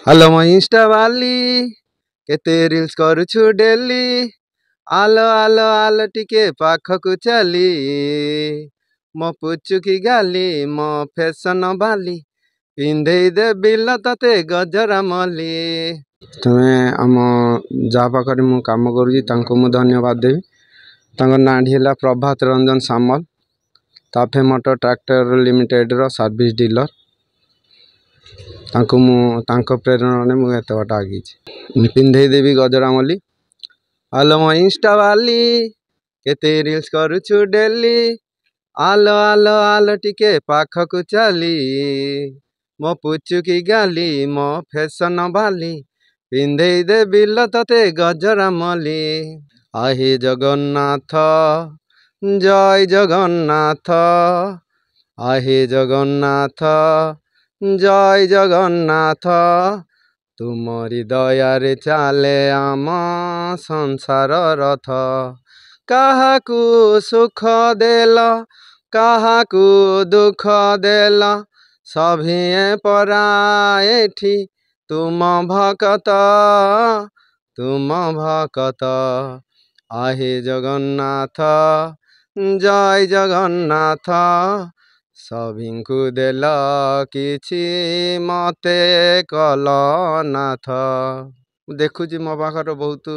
Hello मो Insta वाली केते रील्स करुछु डेली आलो आलो आलो टिके पाखकु चली मो पुचुकी गाली मो फैशन बाली पिंधे दे बिल तते गजरा मली। तुम्हें आम जहाँ पाखे मु काम करूँ धन्यवाद देवी। नाड़ी है प्रभात रंजन सामल ताफे मोटर ट्रैक्टर लिमिटेड रो सर्विस डीलर। प्रेरणा मुझे बाट आगे पिंधे देवी गजरा मली। हेलो मो इंस्टा वाली केते रील्स करुछु डेली आलो आलो आलो टिके पाखकु चली मो पुचुकी गाली मो फैशन बाली पिंधे दे बिल तते गजरा मली। आहे जगन्नाथ जय जगन्नाथ आहे जगन्नाथ जय जगन्नाथ तुमरी दयारे चाले आम संसार रथ काहाकू सुख देल काहाकू दुख देल सभिए पराएठी तुम भकत आहे जगन्नाथ जय जगन्नाथ सभिंकु देल किछि मते कलनाथ। देखुची मो पाखर बहुत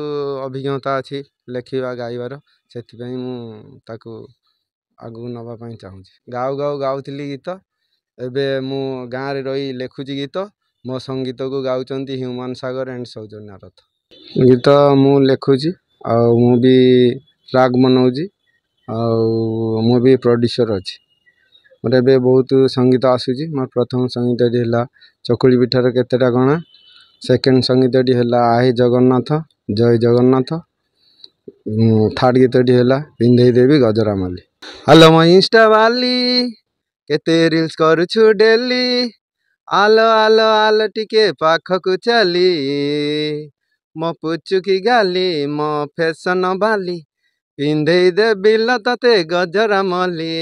अभिज्ञता अच्छी लेखिबा गाइबार से आगू नवापाई चाहूँ। गाऊ गाऊ गाउली गीत एबे मु गाँव रे रही लेखुची गीत मो संगीत को गाँव ह्यूमान सागर एंड सौजन्य रथ गीत मु लेखुची मु भी राग बनाऊँगी मु भी प्रोड्यूसर अच्छी मोर ए बहुत संगीत आसूँ। मोर प्रथम संगीत है चकुली पिठार केतेटा गणा सेकेंड संगीत है आहे जगन्नाथ जय जगन्नाथ थर्ड गीत है पिंधे देवी गजरा मली। हेलो मो इंस्टा वाली केते रील्स करुछु डेली आलो आलो आलो टिके पाखकु चली मो पुचुकी गाली मो फैशन बाली पिंधे दे बिल तते गजरा मली।